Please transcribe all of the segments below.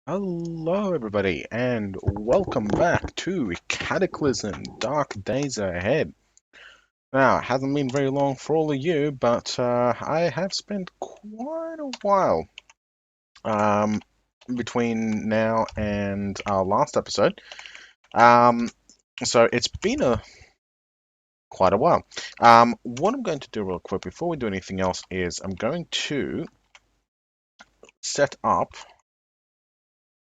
Hello, everybody, and welcome back to Cataclysm Dark Days Ahead. Now, it hasn't been very long for all of you, but I have spent quite a while um, between now and our last episode. Um, so it's been quite a while. What I'm going to do real quick before we do anything else is I'm going to set up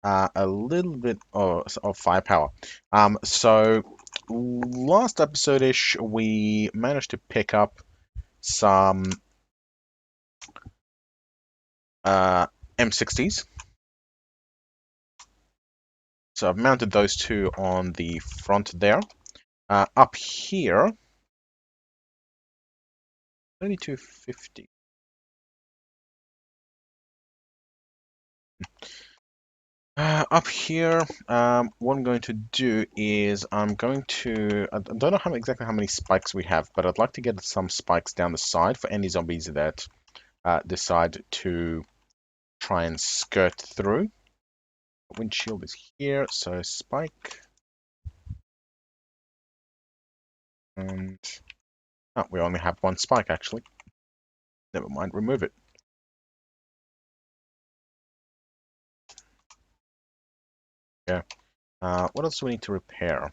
a little bit of firepower. So last episode-ish, we managed to pick up some M60s. So I've mounted those two on the front there. Up here, 3250. Up here, what I'm going to do is I don't know exactly how many spikes we have, but I'd like to get some spikes down the side for any zombies that decide to try and skirt through. Windshield is here, so spike. And we only have one spike actually. Never mind, remove it. Yeah. What else do we need to repair?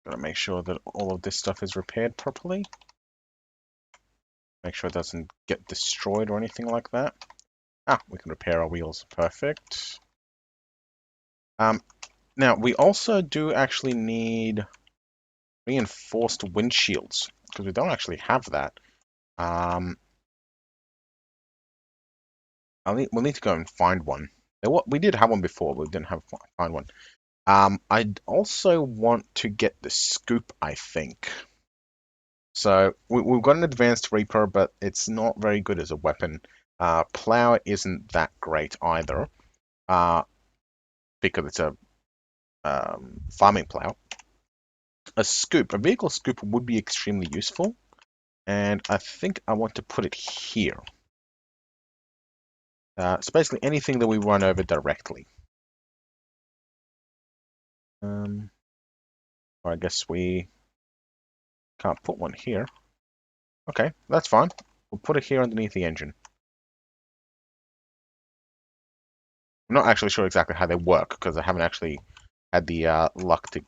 Gotta make sure that all of this stuff is repaired properly. Make sure it doesn't get destroyed or anything like that. We can repair our wheels. Perfect. Now we also do actually need reinforced windshields because we don't actually have that. We'll need to go and find one. We did have one before, but we didn't find one. I'd also want to get the scoop, I think. So we've got an advanced Reaper, but it's not very good as a weapon. Plow isn't that great either, because it's a farming plow. A vehicle scoop would be extremely useful, and I think I want to put it here. It's basically anything that we run over directly. Or I guess we can't put one here. Okay, that's fine. We'll put it here underneath the engine. I'm not actually sure exactly how they work because I haven't actually had the luck to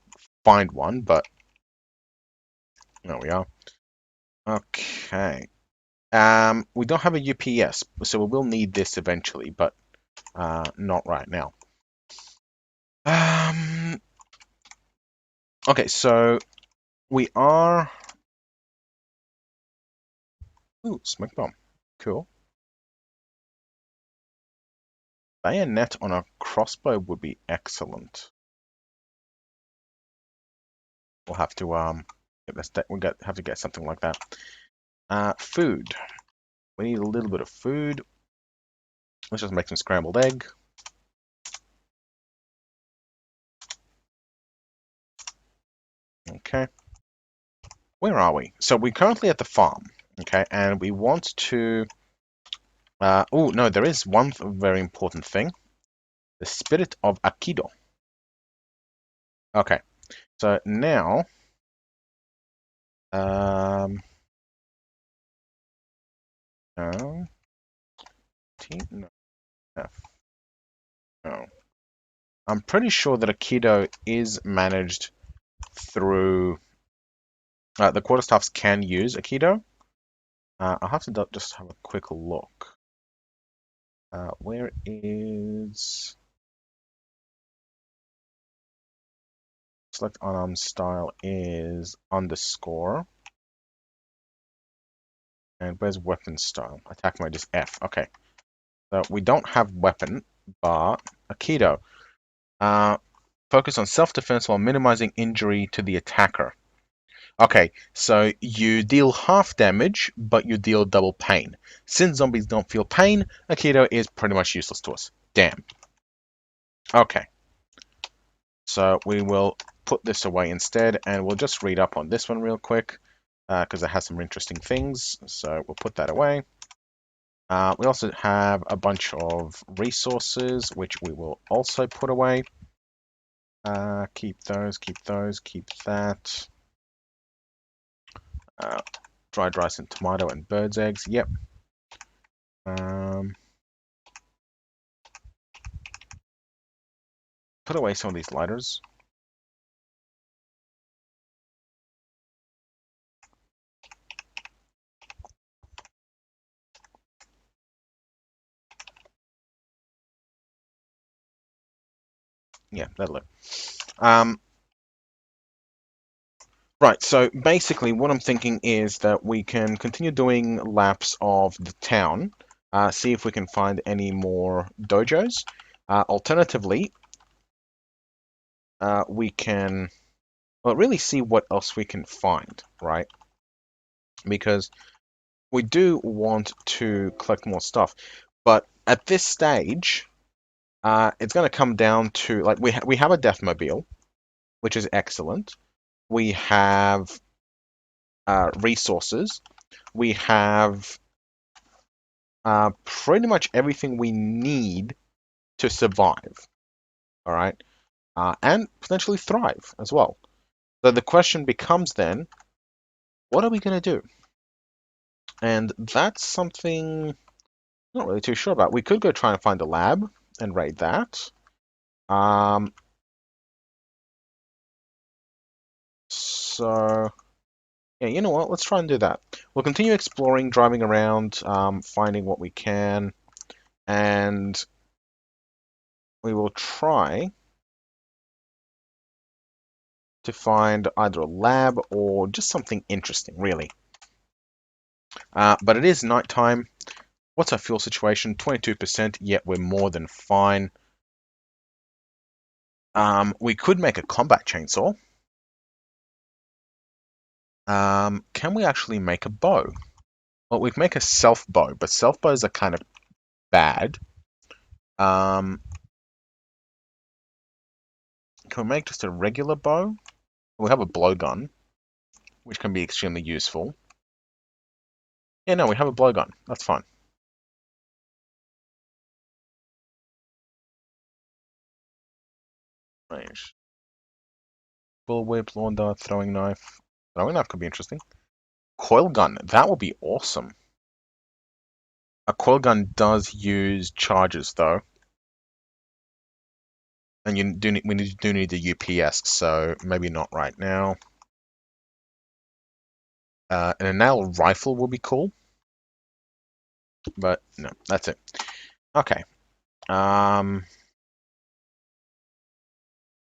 find one, but there we are. Okay. We don't have a UPS, so we will need this eventually, but not right now. Okay, so we are. Ooh, smoke bomb. Cool. Bayonet on a crossbow would be excellent. We'll have to have to get something like that. Food. We need a little bit of food. Let's just make some scrambled egg. Okay. Where are we? So we're currently at the farm. Okay, and we want to. Oh no, there is one very important thing: the spirit of Aikido. Okay, so now. No. T, no. F. No. I'm pretty sure that Aikido is managed through. The quarterstaffs can use Aikido. I'll have to just have a quick look. Where is select unarmed style is underscore. And where's weapon style? Attack mode is F. Okay. So we don't have weapon, but Aikido. Focus on self-defense while minimizing injury to the attacker. Okay, so you deal half damage, but you deal double pain. Since zombies don't feel pain, Aikido is pretty much useless to us. Damn. Okay. So we will put this away instead, and we'll just read up on this one real quick, because it has some interesting things. So we'll put that away. We also have a bunch of resources, which we will also put away. Keep those, keep those, keep that. Dried rice and tomato and bird's eggs, yep. Put away some of these lighters. Yeah, that'll do. Right, so basically what I'm thinking is that we can continue doing laps of the town, see if we can find any more dojos. Alternatively, we can, well, really see what else we can find, right? Because we do want to collect more stuff, but at this stage, it's going to come down to, like, we have a Deathmobile, which is excellent. We have resources. We have pretty much everything we need to survive, all right? And potentially thrive as well. So the question becomes then, what are we going to do? And that's something I'm not really too sure about. We could go try and find a lab and raid that. So, yeah, you know what? Let's try and do that. We'll continue exploring, driving around, finding what we can, and we will try to find either a lab or just something interesting, really. But it is nighttime. What's our fuel situation? 22%, yet we're more than fine. We could make a combat chainsaw. Can we actually make a bow? Well, we can make a self bow, but self bows are kind of bad. Can we make just a regular bow? We have a blowgun, which can be extremely useful. Yeah, no, we have a blowgun. That's fine. Range. Bullwhip, lawn dart, throwing knife. Throwing knife could be interesting. Coil gun. That would be awesome. A coil gun does use charges, though. And we do need the UPS, so maybe not right now. And a nail rifle will be cool. But no, that's it. Okay.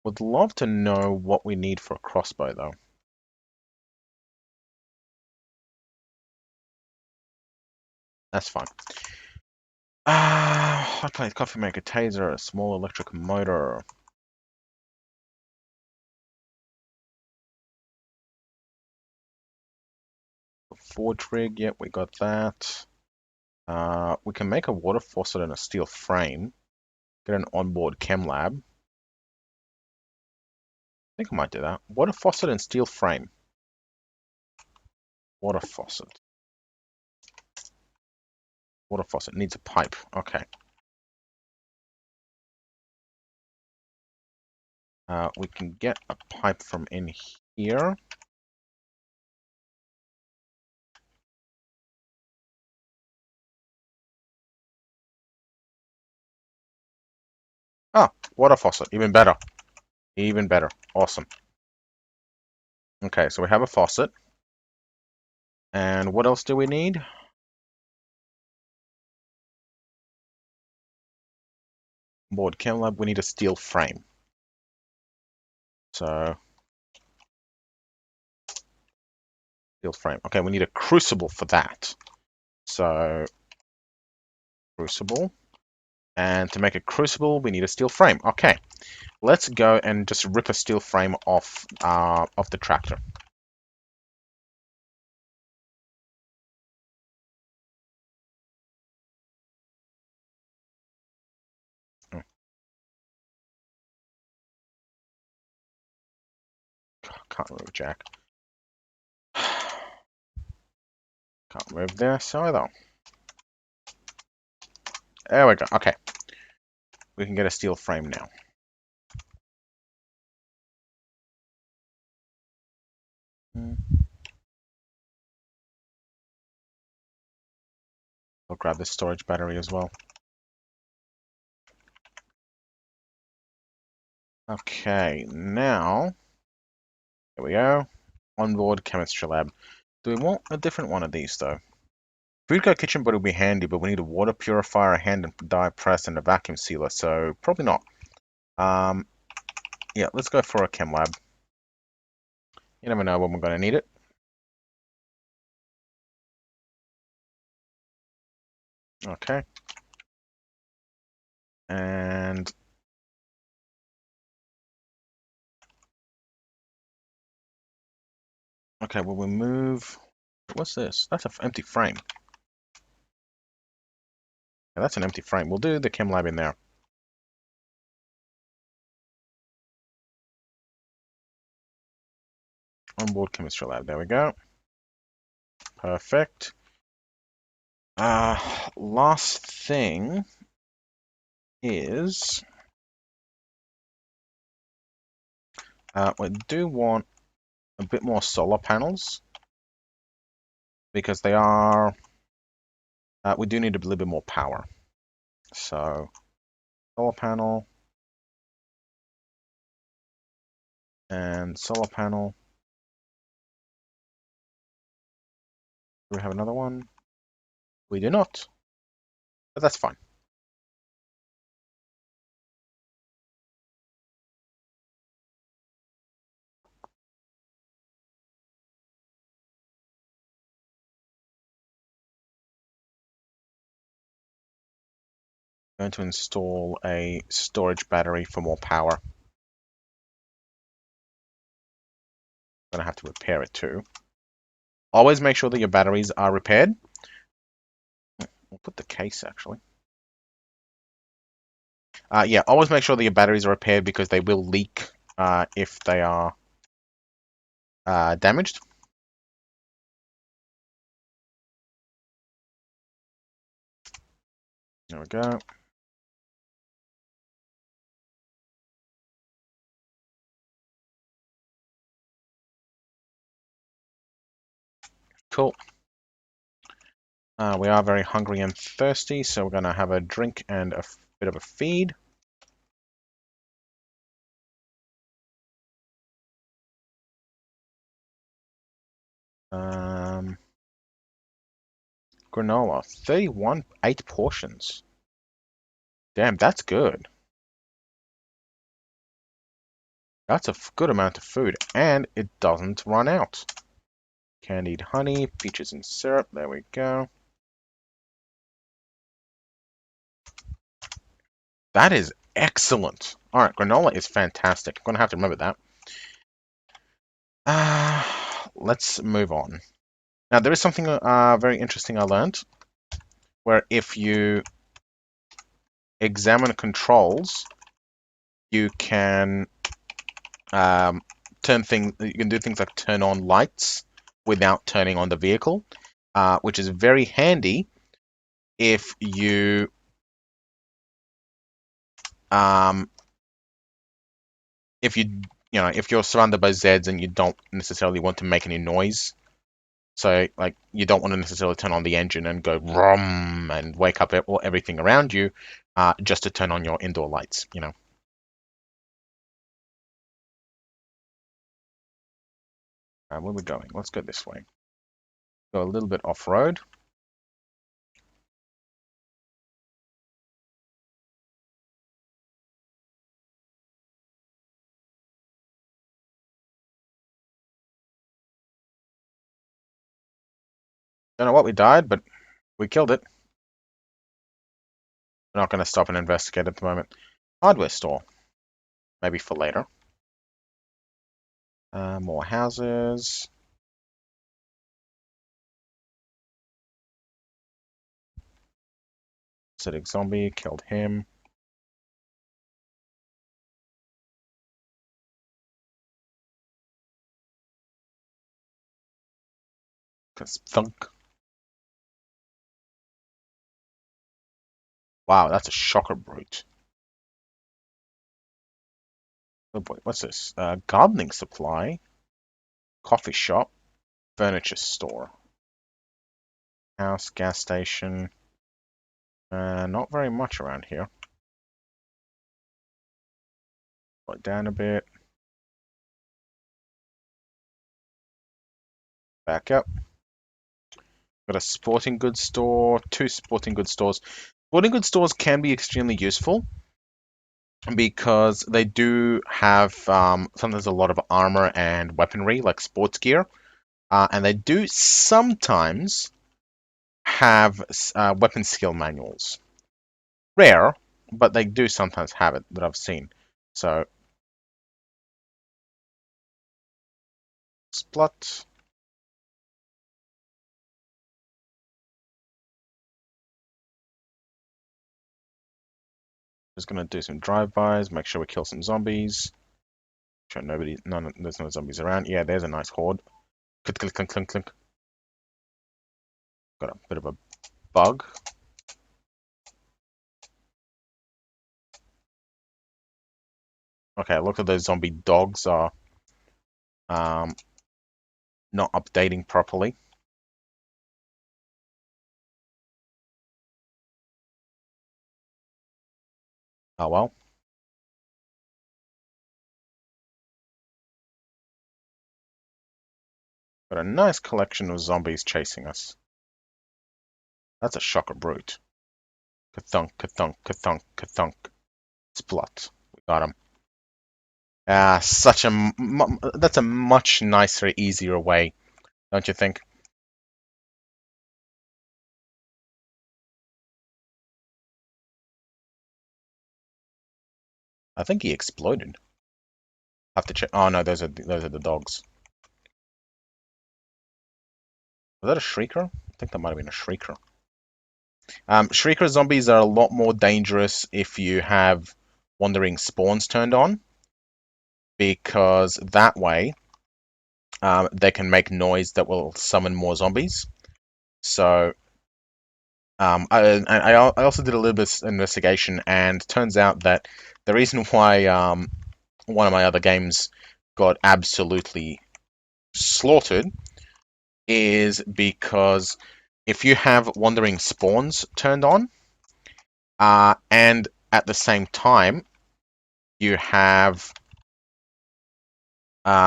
Would love to know what we need for a crossbow, though. That's fine. Hot plate, coffee maker, taser, a small electric motor. Forge rig, yep, we got that. We can make a water faucet and a steel frame. Get an onboard chem lab. I think I might do that. Water faucet and steel frame. Water faucet. Water faucet needs a pipe. Okay. We can get a pipe from in here. Oh, water faucet. Even better. Even better. Awesome. Okay, so we have a faucet. And what else do we need? Board chem lab. We need a steel frame. So, steel frame. Okay, we need a crucible for that. So, crucible. And to make a crucible, we need a steel frame. Okay, let's go and just rip a steel frame off the tractor. can't remove Jack. Can't move this either. There we go. Okay. We can get a steel frame now. I'll grab the storage battery as well. Okay, now, here we go. Onboard chemistry lab. Do we want a different one of these, though? Food go kitchen, but it'll be handy, but we need a water purifier, a hand and dye press, and a vacuum sealer, so probably not. Yeah, let's go for a chem lab. You never know when we're going to need it. Okay. And... okay, well, we'll move... what's this? That's an empty frame. Yeah, that's an empty frame. We'll do the chem lab in there. Onboard chemistry lab. There we go. Perfect. Last thing is we do want a bit more solar panels because they are we do need a little bit more power. So solar panel and solar panel. Do we have another one? We do not, but that's fine. I'm going to install a storage battery for more power. I'm going to have to repair it too. Always make sure that your batteries are repaired. We'll put the case actually. Yeah, always make sure that your batteries are repaired because they will leak if they are damaged. There we go. Cool. We are very hungry and thirsty, so we're going to have a drink and a bit of a feed. Granola, 31, 8 portions. Damn, that's good. That's a good amount of food, and it doesn't run out. Candied honey, peaches and syrup, there we go. That is excellent. Alright, granola is fantastic. I'm going to have to remember that. Let's move on. Now, there is something very interesting I learned, where if you examine controls, you can you can do things like turn on lights without turning on the vehicle, which is very handy if you if you're surrounded by Zeds and you don't necessarily want to make any noise. So, like, you don't want to necessarily turn on the engine and go rum and wake up everything around you, just to turn on your indoor lights, you know. Where are we going? Let's go this way. Go a little bit off-road. Don't know what we died, but we killed it. We're not going to stop and investigate at the moment. Hardware store. Maybe for later. More houses. Acidic zombie. Killed him. thunk. Wow, that's a shocker brute. Oh boy, what's this? Gardening supply, coffee shop, furniture store, house, gas station. Not very much around here. Go down a bit. Back up. Got a sporting goods store, two sporting goods stores. Sporting goods stores can be extremely useful because they do have sometimes a lot of armor and weaponry, like sports gear, and they do sometimes have weapon skill manuals. Rare, but they do sometimes have it that I've seen. So, Splut. Just gonna do some drive-bys, make sure we kill some zombies. Sure, there's no zombies around. Yeah, there's a nice horde. Click, click, click, click, click. Got a bit of a bug. Okay, look at those zombie dogs are um, not updating properly. Oh well. Got a nice collection of zombies chasing us. That's a shocker brute. Kathunk, kathunk, kathunk, kathunk. Splut. We got him. That's a much nicer, easier way, don't you think? I think he exploded. Have to check. Oh no, those are the dogs. Was that a shrieker? I think that might have been a shrieker. Shrieker zombies are a lot more dangerous if you have wandering spawns turned on, because that way they can make noise that will summon more zombies. So I also did a little bit of investigation, and turns out that the reason why one of my other games got absolutely slaughtered is because if you have wandering spawns turned on, and at the same time you have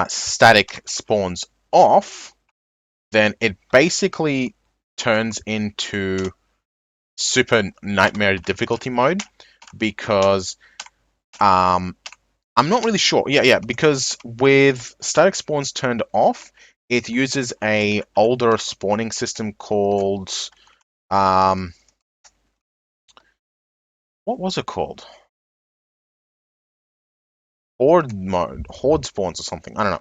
static spawns off, then it basically turns into super nightmare difficulty mode because I'm not really sure. Yeah, because with static spawns turned off, it uses a older spawning system called um, what was it called? Horde mode, horde spawns or something. I don't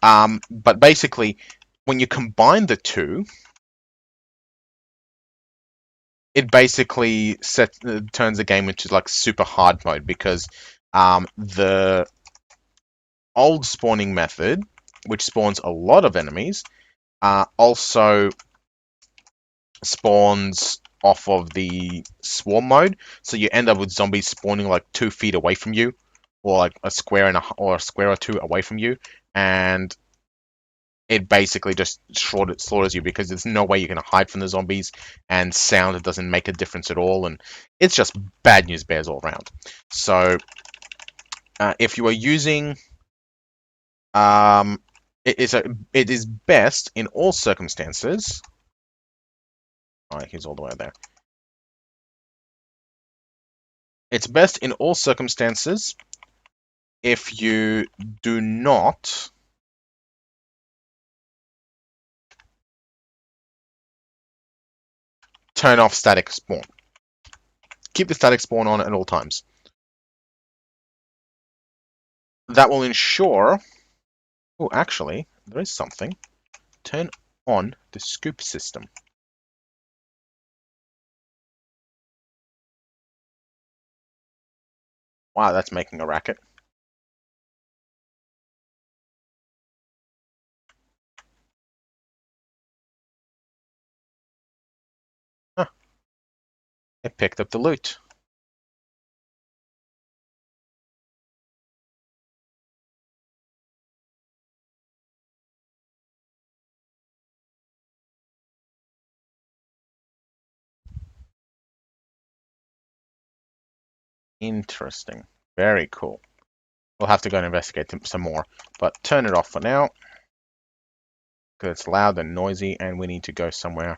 know. But basically, when you combine the two, it basically turns the game into like super hard mode because the old spawning method, which spawns a lot of enemies, also spawns off of the swarm mode, so you end up with zombies spawning like 2 feet away from you, or like a square or two away from you, and it basically just slaughters you because there's no way you can hide from the zombies, and sound doesn't make a difference at all, and it's just bad news bears all around. So if you are using it is best in all circumstances. All right, he's all the way there. It's best in all circumstances if you do not turn off static spawn. Keep the static spawn on at all times. That will ensure... Oh, actually, there is something. Turn on the scoop system. Wow, that's making a racket. It picked up the loot. Interesting. Very cool. We'll have to go and investigate some more. But turn it off for now, because it's loud and noisy, and we need to go somewhere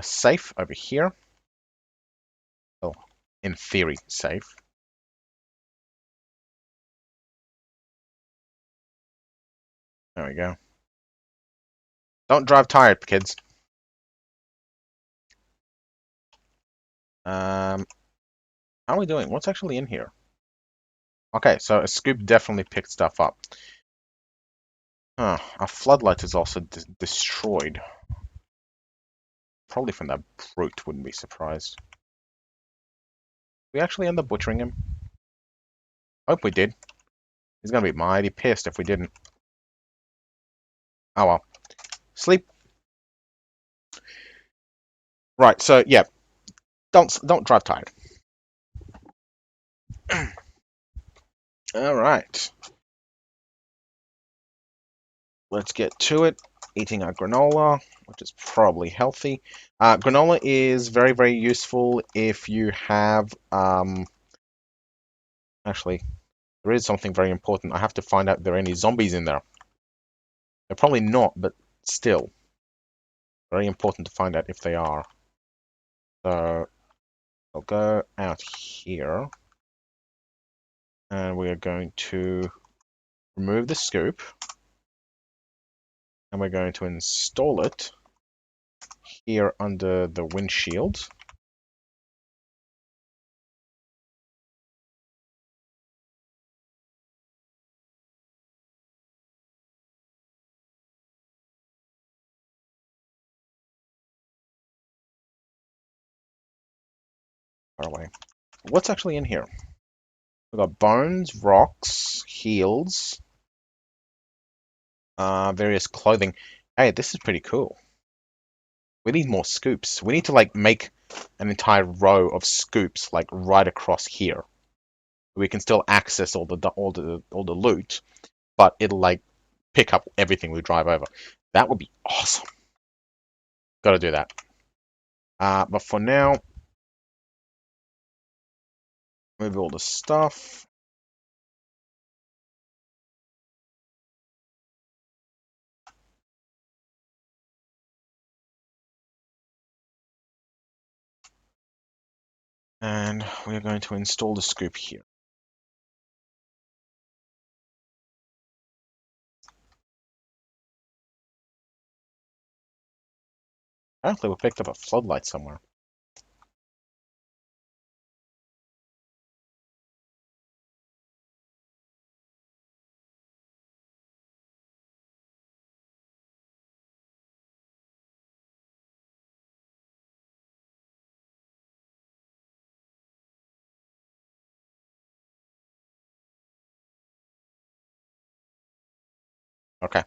safe over here. Well, in theory, safe. There we go. Don't drive tired, kids. How are we doing? What's actually in here? Okay, so a scoop definitely picked stuff up. Huh, our floodlight is also destroyed. Probably from that brute, wouldn't be surprised. We actually end up butchering him? Hope we did. He's gonna be mighty pissed if we didn't. Oh well. Sleep. Right, so yeah, don't drive tired. All right, let's get to it. Eating our granola, which is probably healthy. Granola is very, very useful if you have actually, there is something very important. I have to find out if there are any zombies in there. They're probably not, but still, very important to find out if they are. So I'll go out here, and we are going to remove the scoop, and we're going to install it here under the windshield. Far away. What's actually in here? We've got bones, rocks, heals, various clothing. Hey, this is pretty cool. We need more scoops. We need to like make an entire row of scoops like right across here. We can still access all the loot, but it'll like pick up everything we drive over. That would be awesome. Got to do that. But for now, move all the stuff. And we're going to install the scoop here. Apparently we picked up a floodlight somewhere. Okay.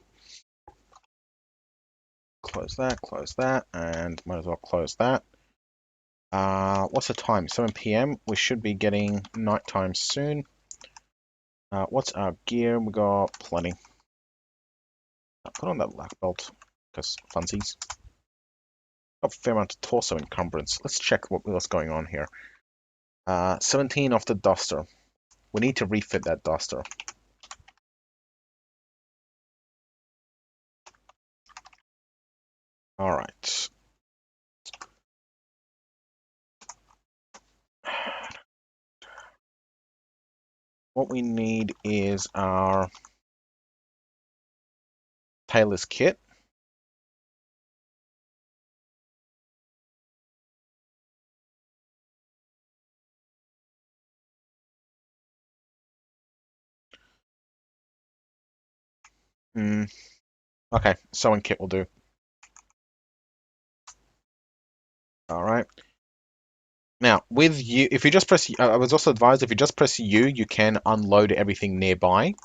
Close that, and might as well close that. What's the time? 7 p.m. We should be getting nighttime soon. What's our gear? We got plenty. I'll put on that black belt, because funsies. Got a fair amount of torso encumbrance. Let's check what's going on here. 17 off the duster. We need to refit that duster. Alright. What we need is our tailor's kit. Okay, sewing kit will do. Alright. Now, with you, if you just press, I was also advised if you just press U, you can unload everything nearby.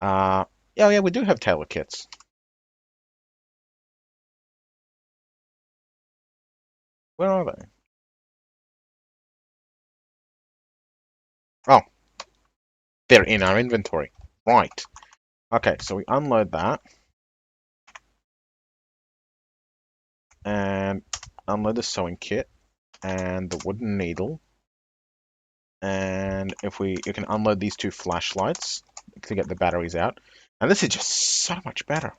Yeah, we do have tailor kits. Where are they? Oh, they're in our inventory. Right. Okay, so we unload that and unload the sewing kit and the wooden needle. And if you can unload these two flashlights to get the batteries out. And this is just so much better.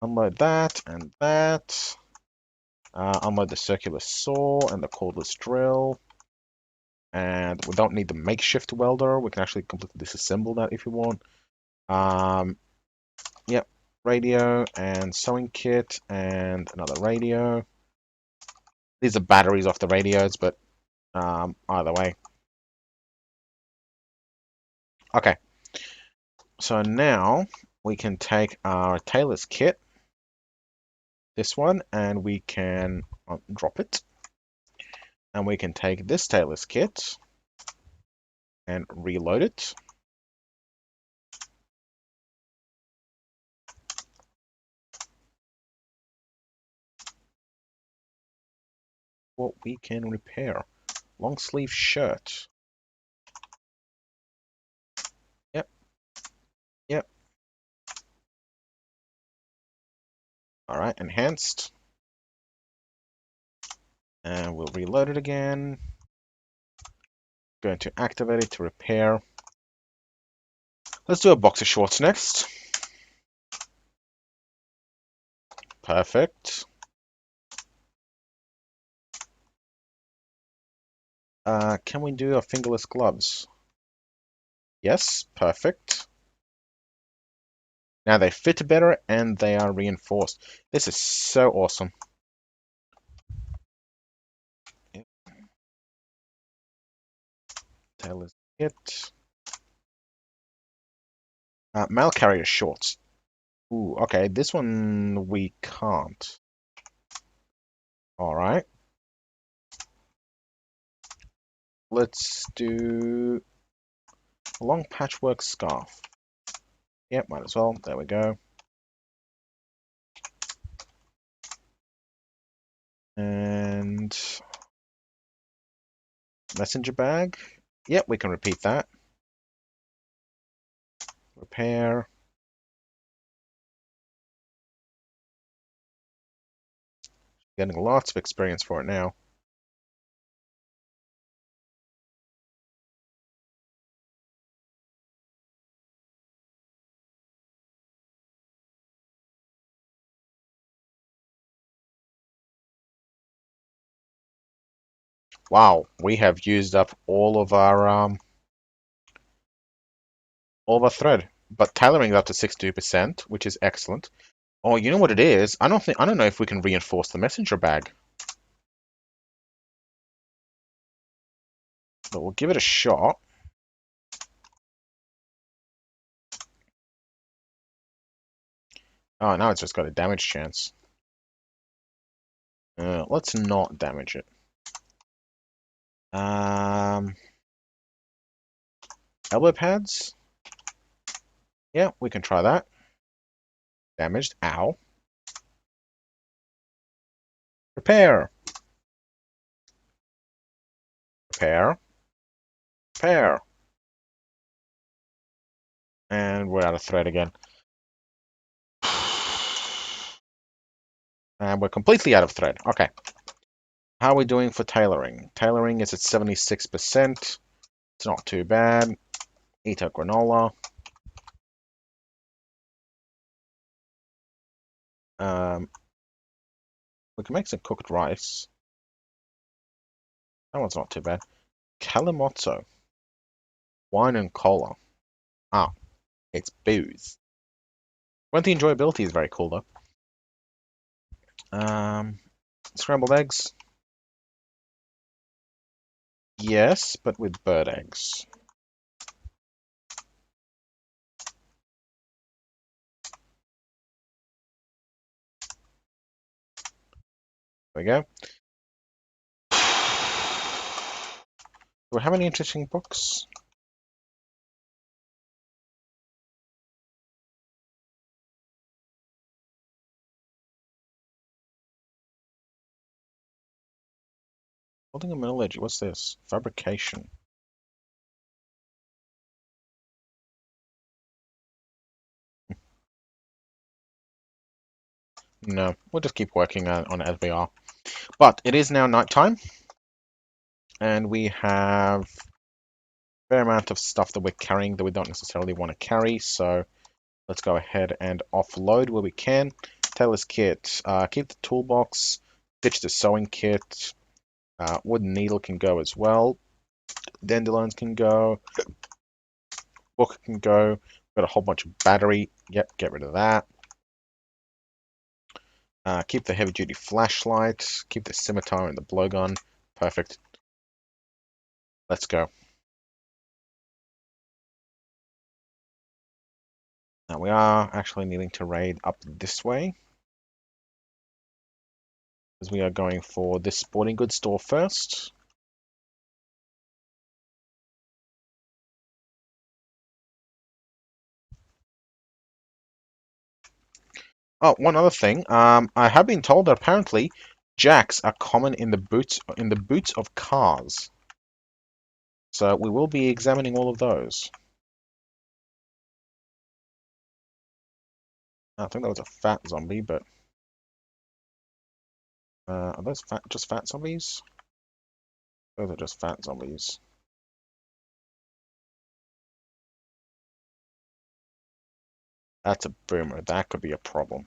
Unload that and that. Unload the circular saw and the cordless drill. And we don't need the makeshift welder. We can actually completely disassemble that if you want. Um, yep, radio and sewing kit and another radio. These are batteries off the radios, but either way. Okay, so now we can take our tailor's kit, this one, and we can drop it. And we can take this tailor's kit and reload it. What we can repair. Long sleeve shirt. Yep, yep. Alright, enhanced. And we'll reload it again. Going to activate it to repair. Let's do a boxer shorts next. Perfect. Can we do a fingerless gloves? Yes, perfect. Now they fit better and they are reinforced. This is so awesome. Tailor's kit. Mail carrier shorts. Ooh, okay, this one we can't. Alright. Let's do a long patchwork scarf. Yep, might as well. There we go. And messenger bag. Yep, we can repeat that. Repair. Getting lots of experience for it now. Wow, we have used up all of our thread. But tailoring is up to 62%, which is excellent. Oh, you know what it is? I don't know if we can reinforce the messenger bag. But we'll give it a shot. Oh, now it's just got a damage chance. Let's not damage it. Um, elbow pads? Yeah, we can try that. Damaged. Ow. Repair. Repair. Repair. And we're out of thread again. And we're completely out of thread. Okay. How are we doing for tailoring? Tailoring is at 76%. It's not too bad. Eat a granola. Um, we can make some cooked rice. That one's not too bad. Calamozzo. Wine and cola. Ah, it's booze. Well, the enjoyability is very cool, though. Scrambled eggs. Yes, but with bird eggs. There we go. Do we have any interesting books? Holding a metallurgy. What's this? Fabrication. No, we'll just keep working on it as we are. But it is now nighttime, and we have a fair amount of stuff that we're carrying that we don't necessarily want to carry, so let's go ahead and offload where we can. Tailor's kit, keep the toolbox, ditch the sewing kit, wooden needle can go as well, dandelions can go, book can go, got a whole bunch of battery, yep, get rid of that. Keep the heavy duty flashlight, keep the scimitar and the blowgun, perfect. Let's go. Now we are actually needing to raid up this way, because we are going for this sporting goods store first. Oh, one other thing. I have been told that apparently jacks are common in the boots of cars. So we will be examining all of those. I think that was a fat zombie, but are those just fat zombies? Those are just fat zombies. That's a boomer. That could be a problem.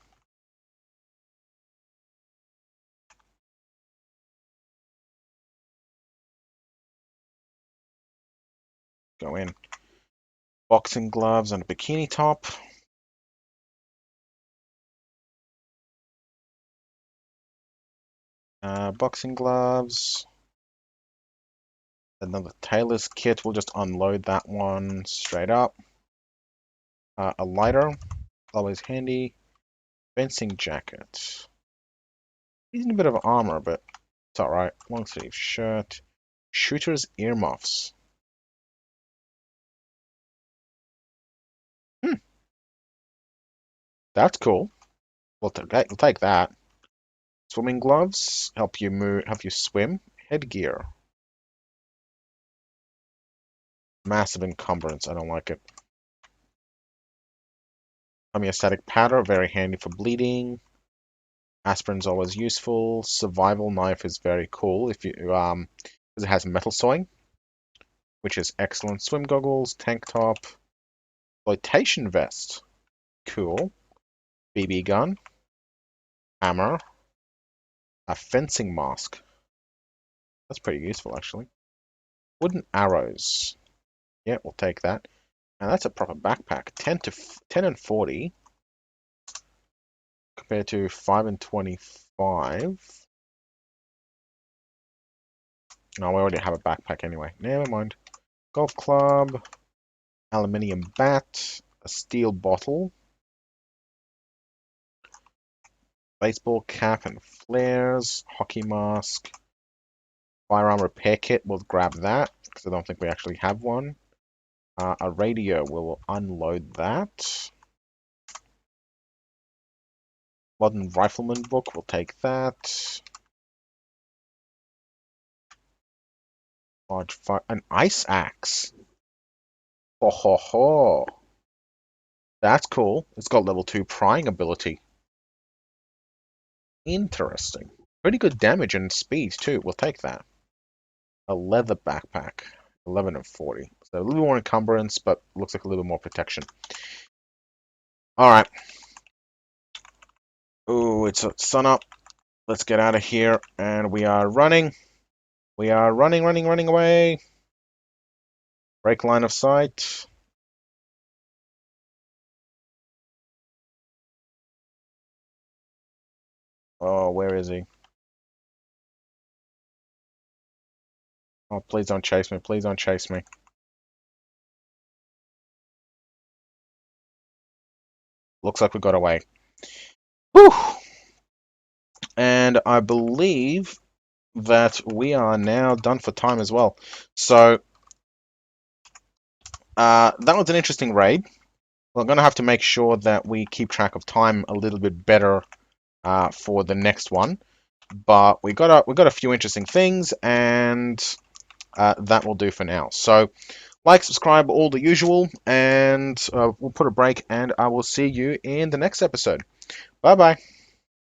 Go in. Boxing gloves and a bikini top. Boxing gloves. Another tailor's kit. We'll just unload that one straight up. A lighter. Always handy. Fencing jacket. He's in a bit of armor, but it's alright. Long sleeve shirt. Shooter's earmuffs. Hmm, that's cool. We'll take that. Swimming gloves help you move, help you swim. Headgear. Massive encumbrance. I don't like it. Homeostatic powder, very handy for bleeding. Aspirin's always useful. Survival knife is very cool if you because it has metal sewing, which is excellent. Swim goggles, tank top, flotation vest, cool. BB gun, hammer, a fencing mask. That's pretty useful actually. Wooden arrows. Yeah, we'll take that. And that's a proper backpack. 10 and 40 compared to 5 and 25. No, we already have a backpack anyway. Never mind. Golf club, aluminium bat, a steel bottle, baseball cap and flares, hockey mask, firearm repair kit. We'll grab that because I don't think we actually have one. A radio. We'll unload that. Modern rifleman book. We'll take that. Large fire. An ice axe. Ho ho ho. That's cool. It's got level 2 prying ability. Interesting. Pretty good damage and speed too. We'll take that. A leather backpack. 11 and 40. So a little more encumbrance, but looks like a little more protection. Alright. Ooh, it's sun up. Let's get out of here. And we are running. We are running away. Break line of sight. Oh, where is he? Oh, please don't chase me. Please don't chase me. Looks like we got away. Whew! And I believe that we are now done for time as well. So, that was an interesting raid. We're going to have to make sure that we keep track of time a little bit better for the next one. But we got a few interesting things, and that will do for now. So, like, subscribe, all the usual, and we'll put a break, and I will see you in the next episode. Bye bye.